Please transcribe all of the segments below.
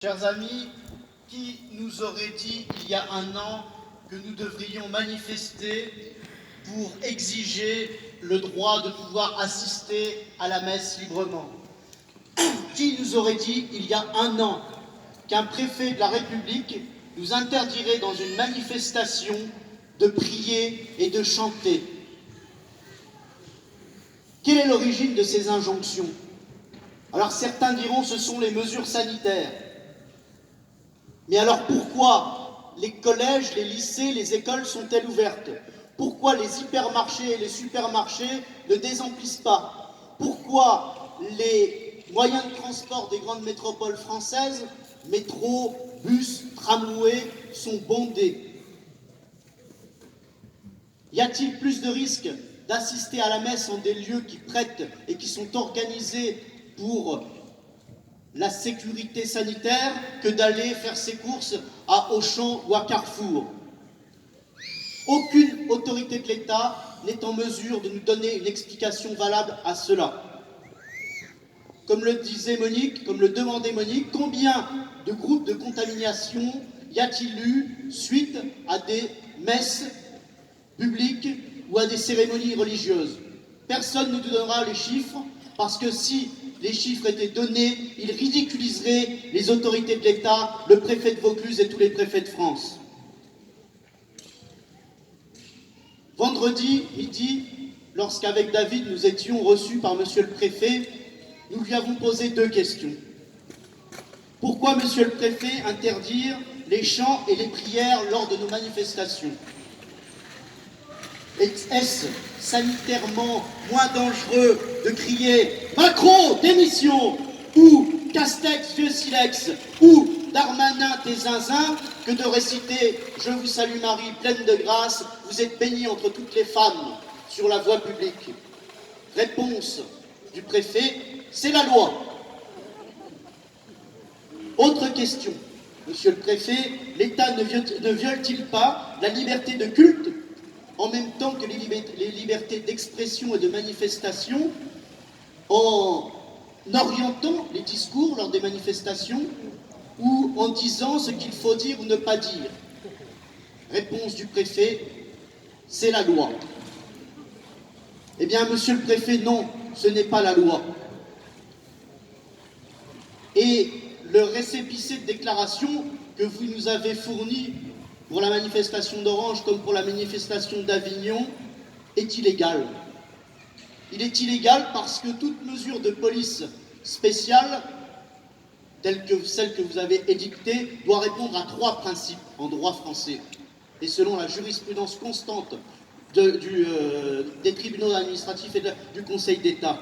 Chers amis, qui nous aurait dit il y a un an que nous devrions manifester pour exiger le droit de pouvoir assister à la messe librement? Qui nous aurait dit il y a un an qu'un préfet de la République nous interdirait dans une manifestation de prier et de chanter? Quelle est l'origine de ces injonctions? Alors certains diront ce sont les mesures sanitaires. Mais alors pourquoi les collèges, les lycées, les écoles sont-elles ouvertes? Pourquoi les hypermarchés et les supermarchés ne désemplissent pas? Pourquoi les moyens de transport des grandes métropoles françaises, métro, bus, tramway, sont bondés? Y a-t-il plus de risques d'assister à la messe en des lieux qui prêtent et qui sont organisés pour la sécurité sanitaire que d'aller faire ses courses à Auchan ou à Carrefour? Aucune autorité de l'État n'est en mesure de nous donner une explication valable à cela. Comme le disait Monique, comme le demandait Monique, combien de groupes de contamination y a-t-il eu suite à des messes publiques ou à des cérémonies religieuses? Personne ne nous donnera les chiffres, parce que si les chiffres étaient donnés, ils ridiculiseraient les autorités de l'État, le préfet de Vaucluse et tous les préfets de France. Vendredi midi, lorsqu'avec David nous étions reçus par monsieur le préfet, nous lui avons posé deux questions. Pourquoi, monsieur le préfet, interdire les chants et les prières lors de nos manifestations? Est-ce sanitairement moins dangereux de crier « Macron, démission !» ou « Castex, vieux silex !» ou « Darmanin, tes zinzins !» que de réciter « Je vous salue Marie, pleine de grâce, vous êtes bénie entre toutes les femmes » sur la voie publique? Réponse du préfet, c'est la loi. Autre question, monsieur le préfet, l'État ne viole-t-il pas la liberté de culte en même temps que les libertés d'expression et de manifestation, en orientant les discours lors des manifestations ou en disant ce qu'il faut dire ou ne pas dire? Réponse du préfet, c'est la loi. Eh bien, monsieur le préfet, non, ce n'est pas la loi. Et le récépissé de déclaration que vous nous avez fourni pour la manifestation d'Orange comme pour la manifestation d'Avignon est illégal. Il est illégal parce que toute mesure de police spéciale, telle que celle que vous avez édictée, doit répondre à trois principes en droit français. Et selon la jurisprudence constante des tribunaux administratifs et du Conseil d'État.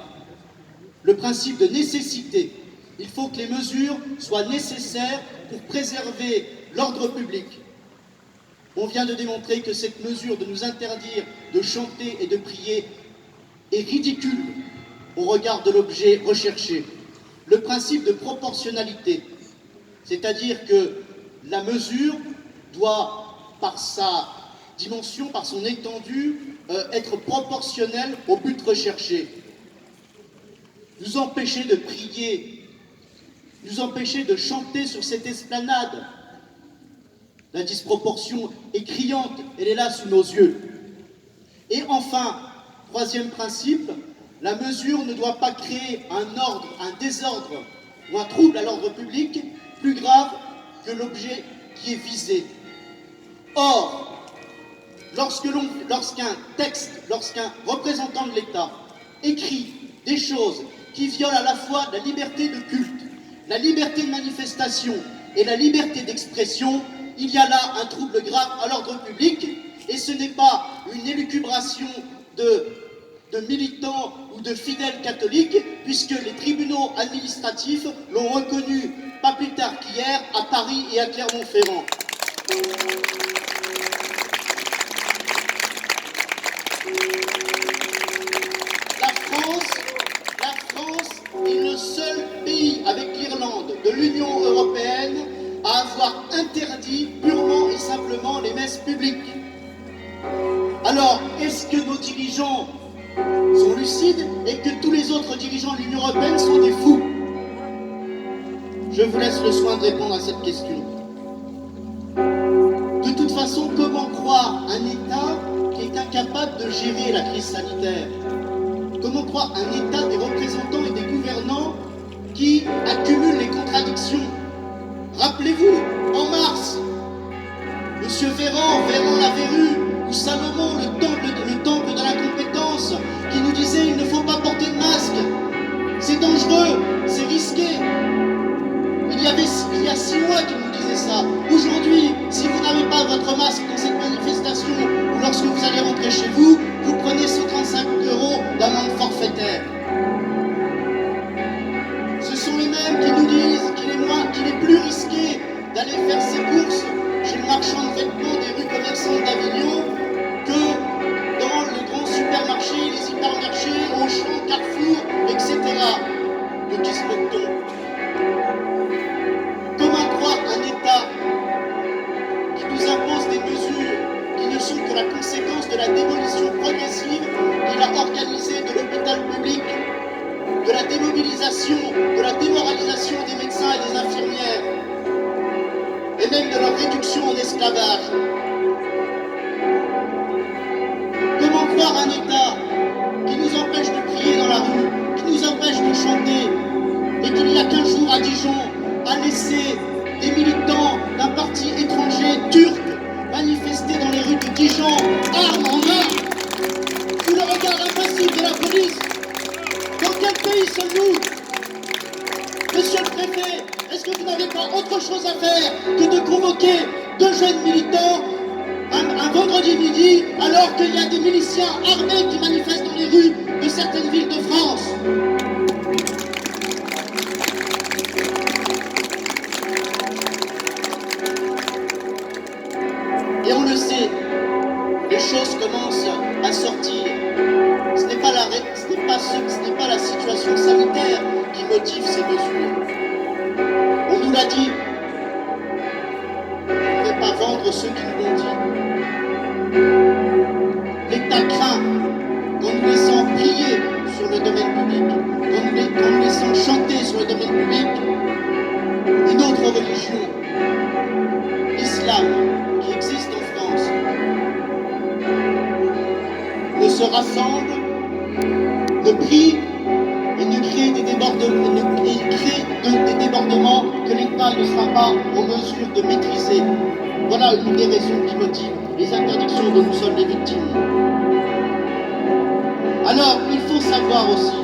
Le principe de nécessité. Il faut que les mesures soient nécessaires pour préserver l'ordre public. On vient de démontrer que cette mesure de nous interdire de chanter et de prier est ridicule au regard de l'objet recherché. Le principe de proportionnalité, c'est-à-dire que la mesure doit, par sa dimension, par son étendue, être proportionnelle au but recherché. Nous empêcher de prier, nous empêcher de chanter sur cette esplanade, la disproportion est criante, elle est là sous nos yeux. Et enfin, troisième principe, la mesure ne doit pas créer un ordre, un désordre ou un trouble à l'ordre public plus grave que l'objet qui est visé. Or, lorsqu'un représentant de l'État écrit des choses qui violent à la fois la liberté de culte, la liberté de manifestation et la liberté d'expression, il y a là un trouble grave à l'ordre public, et ce n'est pas une élucubration de militants ou de fidèles catholiques, puisque les tribunaux administratifs l'ont reconnu pas plus tard qu'hier à Paris et à Clermont-Ferrand. La France est le seul pays, avec l'Irlande, de l'Union européenne à avoir interdit purement et simplement les messes publiques. Alors, est-ce que nos dirigeants sont lucides et que tous les autres dirigeants de l'Union européenne sont des fous? Je vous laisse le soin de répondre à cette question. De toute façon, comment croire un État qui est incapable de gérer la crise sanitaire? Comment croire un État des représentants et des gouvernants qui accumulent les contradictions? Rappelez-vous, en mars, M. Véran la Verrue, ou Salomon, le temple de la compétence, qui nous disait il ne faut pas porter de masque, c'est dangereux, c'est risqué. Il y a 6 mois qu'il nous disait ça. Aujourd'hui, si vous n'avez pas votre masque dans cette manifestation ou lorsque vous allez rentrer chez vous, vous prenez 135 € d'amende forfaitaire. Ce sont les mêmes qui nous disent qu'il est plus risqué d'aller faire ses courses chez le marchand de vêtements des rues commerçantes d'Avignon que dans le grand supermarché, les hypermarchés, Auchan, Carrefour, etc. De qui se moque-t-on? Comment croire un État qui nous impose des mesures qui ne sont que la conséquence de la démolition progressive qu'il a organisée de l'hôpital public, de la démobilisation, de la démoralisation des médecins et des infirmières, et même de leur réduction en esclavage? Comment croire un État qui nous empêche de crier dans la rue, qui nous empêche de chanter, et qu'il y a 15 jours à Dijon a laissé des militants d'un parti étranger turc manifester dans les rues de Dijon, armes en main, sous le regard impassible de la police? Dans quel pays sommes-nous? Monsieur le préfet, est-ce que vous n'avez pas autre chose à faire que de convoquer 2 jeunes militants un vendredi midi alors qu'il y a des miliciens armés qui manifestent dans les rues de certaines villes de France? Et on le sait, les choses commencent à sortir. Ce n'est pas la situation sanitaire qui motive ces mesures. On nous l'a dit. On ne peut pas vendre ceux qui nous l'ont dit. L'État craint qu'en nous laissant prier sur le domaine public, qu'en nous laissant chanter sur le domaine public, une autre religion, l'islam, qui existe en France, ne se rassemble, ne prie et ne crée des débordements que l'État ne sera pas en mesure de maîtriser. Voilà une des raisons qui motivent les interdictions dont nous sommes les victimes. Alors, il faut savoir aussi,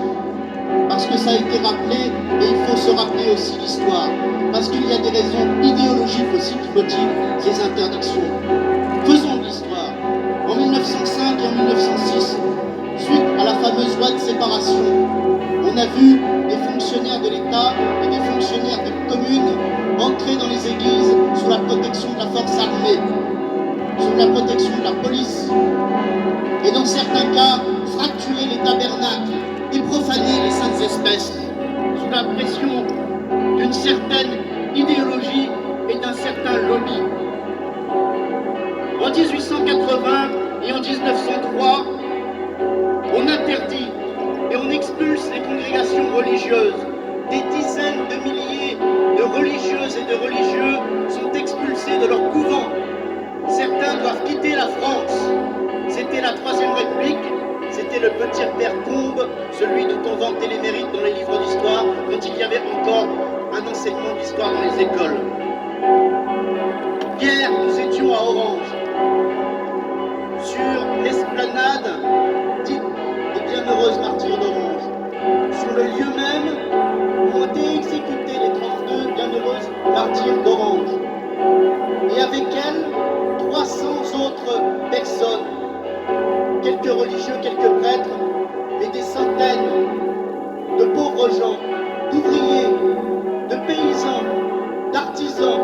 parce que ça a été rappelé, et il faut se rappeler aussi l'histoire, parce qu'il y a des raisons idéologiques aussi qui motivent ces interdictions. Faisons de l'histoire. En 1905 et en 1906, suite à la fameuse loi de séparation, on a vu des fonctionnaires de l'État et des fonctionnaires de communes entrer dans les églises sous la protection de la force armée, sous la protection de la police, et dans certains cas, fracturer les tabernacles et profaner les saintes espèces, sous la pression d'une certaine idéologie et d'un certain lobby. En 1880 et en 1903, on interdit et on expulse les congrégations religieuses. Des dizaines de milliers de religieuses et de religieux sont expulsés de leur couvent. Certains doivent quitter la France. C'était la Troisième République, c'était le petit père Combes, celui dont on vantait les mérites dans les livres d'histoire, quand il y avait encore un enseignement d'histoire dans les écoles. Hier, nous étions à Orange, sur l'esplanade dite des Bienheureuses Martyrs d'Orange, sur le lieu même où ont été exécutés les 32 Bienheureuses Martyrs d'Orange. Et avec elles, 300 autres personnes, quelques religieux, quelques prêtres, mais des centaines de pauvres gens, d'ouvriers, de paysans, d'artisans,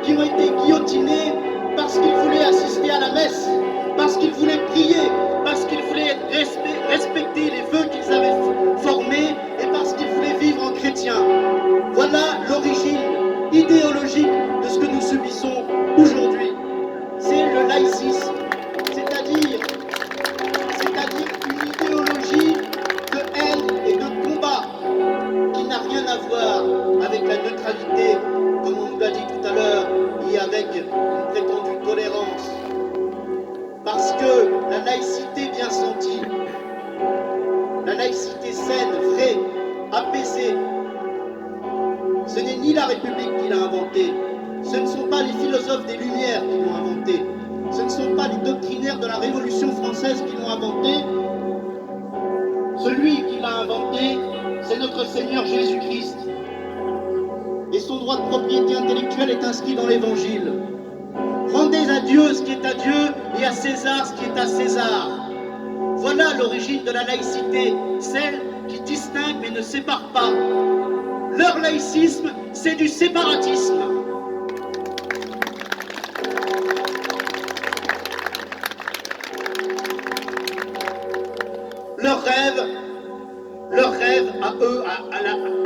qui ont été guillotinés parce qu'ils voulaient assister à la messe, parce qu'ils voulaient prier, parce qu'ils voulaient respecter les vœux qu'ils avaient formés et parce qu'ils voulaient vivre en chrétien. Voilà l'origine idéologique de ce que nous subissons aujourd'hui. C'est le laïcisme, c'est-à-dire une idéologie de haine et de combat qui n'a rien à voir avec la neutralité saine, vraie, apaisée. Ce n'est ni la République qui l'a inventé, ce ne sont pas les philosophes des Lumières qui l'ont inventé, ce ne sont pas les doctrinaires de la Révolution française qui l'ont inventé. Celui qui l'a inventé, c'est notre Seigneur Jésus-Christ. Et son droit de propriété intellectuelle est inscrit dans l'Évangile. Rendez à Dieu ce qui est à Dieu et à César ce qui est à César. Voilà l'origine de la laïcité, celle qui distingue mais ne sépare pas. Leur laïcisme, c'est du séparatisme. Leur rêve à eux,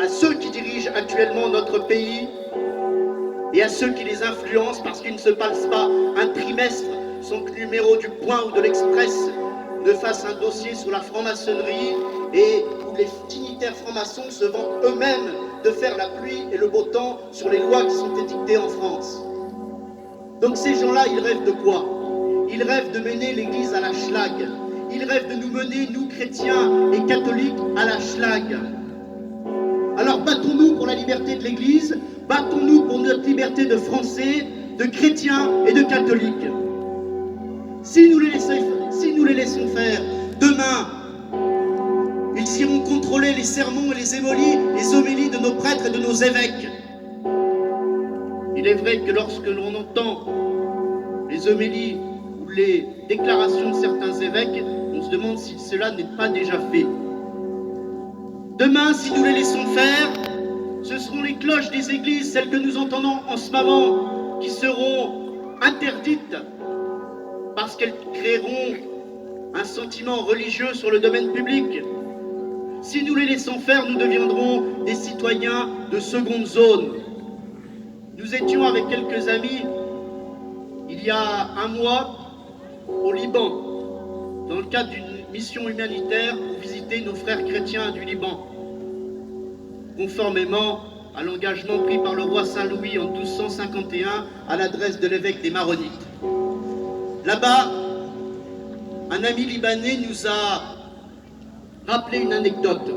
à ceux qui dirigent actuellement notre pays et à ceux qui les influencent parce qu'ils ne se passent pas un trimestre sans que le numéro du Point ou de l'Express ne fasse un dossier sur la franc-maçonnerie et où les dignitaires francs-maçons se vantent eux-mêmes de faire la pluie et le beau temps sur les lois qui sont édictées en France. Donc ces gens-là, ils rêvent de quoi? Ils rêvent de mener l'Église à la schlag. Ils rêvent de nous mener, nous chrétiens et catholiques, à la schlag. Alors battons-nous pour la liberté de l'Église, battons-nous pour notre liberté de Français, de chrétiens et de catholiques. Si nous les laissons faire, demain, ils iront contrôler les sermons et les homélies de nos prêtres et de nos évêques. Il est vrai que lorsque l'on entend les homélies ou les déclarations de certains évêques, on se demande si cela n'est pas déjà fait. Demain, si nous les laissons faire, ce seront les cloches des églises, celles que nous entendons en ce moment, qui seront interdites parce qu'elles créeront un sentiment religieux sur le domaine public. Si nous les laissons faire, nous deviendrons des citoyens de seconde zone. Nous étions avec quelques amis, il y a un mois, au Liban, dans le cadre d'une mission humanitaire pour visiter nos frères chrétiens du Liban, conformément à l'engagement pris par le roi Saint-Louis en 1251 à l'adresse de l'évêque des Maronites. Là-bas, un ami libanais nous a rappelé une anecdote.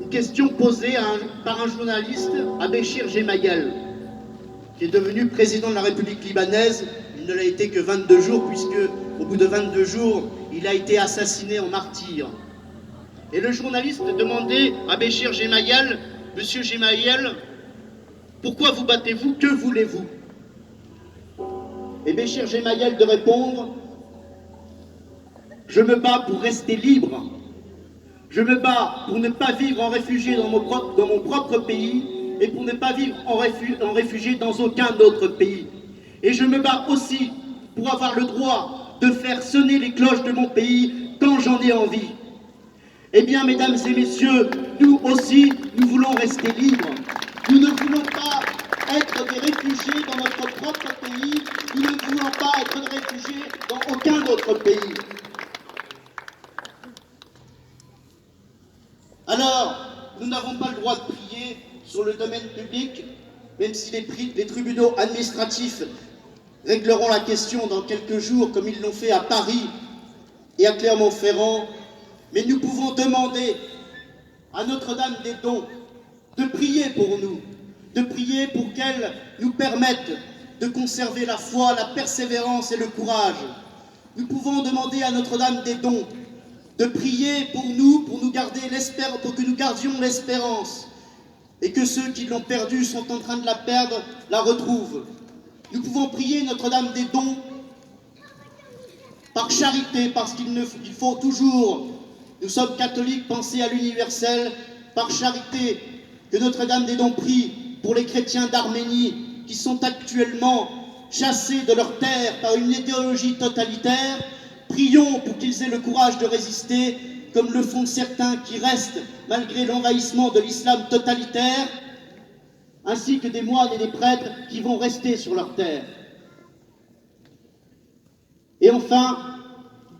Une question posée par un journaliste à Béchir Gemayel, qui est devenu président de la République libanaise. Il ne l'a été que 22 jours, puisque au bout de 22 jours, il a été assassiné en martyr. Et le journaliste demandait à Béchir Gemayel, « Monsieur Gemayel, pourquoi vous battez-vous? Que voulez-vous » Et Béchir Gemayel de répondre, « Je me bats pour rester libre. Je me bats pour ne pas vivre en réfugié dans mon propre pays et pour ne pas vivre en réfugié dans aucun autre pays. Et je me bats aussi pour avoir le droit de faire sonner les cloches de mon pays quand j'en ai envie. » Eh bien, mesdames et messieurs, nous aussi, nous voulons rester libres. Nous ne voulons pas être des réfugiés dans notre propre pays. Nous ne voulons pas être des réfugiés dans aucun autre pays. Alors, nous n'avons pas le droit de prier sur le domaine public, même si les tribunaux administratifs régleront la question dans quelques jours, comme ils l'ont fait à Paris et à Clermont-Ferrand. Mais nous pouvons demander à Notre-Dame-des-Dons de prier pour nous, de prier pour qu'elle nous permette de conserver la foi, la persévérance et le courage. Nous pouvons demander à Notre-Dame-des-Dons de prier pour nous garder l'espérance, pour que nous gardions l'espérance et que ceux qui l'ont perdue sont en train de la perdre, la retrouvent. Nous pouvons prier Notre-Dame-des-Dons par charité, parce qu'il faut toujours, nous sommes catholiques, penser à l'universel, par charité, que Notre-Dame-des-Dons prie pour les chrétiens d'Arménie qui sont actuellement chassés de leur terre par une idéologie totalitaire. Prions pour qu'ils aient le courage de résister, comme le font certains qui restent malgré l'envahissement de l'islam totalitaire, ainsi que des moines et des prêtres qui vont rester sur leur terre. Et enfin,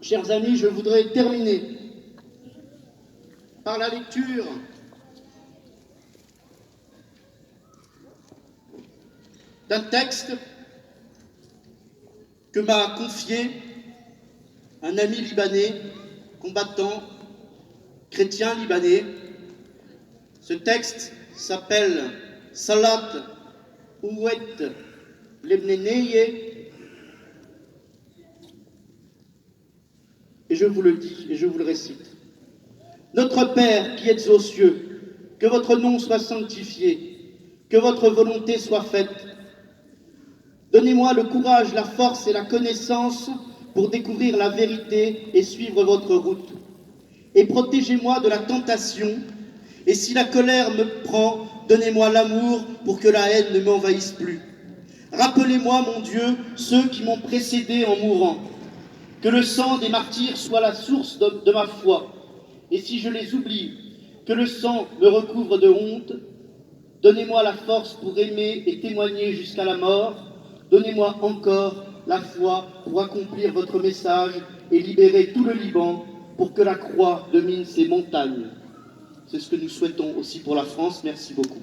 chers amis, je voudrais terminer par la lecture d'un texte que m'a confié un ami libanais, combattant, chrétien libanais. Ce texte s'appelle Salat Ouet Lebneneye, et je vous le dis et je vous le récite. Notre Père qui êtes aux cieux, que votre nom soit sanctifié, que votre volonté soit faite. Donnez-moi le courage, la force et la connaissance pour découvrir la vérité et suivre votre route. Et protégez-moi de la tentation, et si la colère me prend, donnez-moi l'amour pour que la haine ne m'envahisse plus. Rappelez-moi, mon Dieu, ceux qui m'ont précédé en mourant. Que le sang des martyrs soit la source de ma foi. Et si je les oublie, que le sang me recouvre de honte. Donnez-moi la force pour aimer et témoigner jusqu'à la mort. Donnez-moi encore la foi pour accomplir votre message et libérer tout le Liban pour que la croix domine ces montagnes. C'est ce que nous souhaitons aussi pour la France. Merci beaucoup.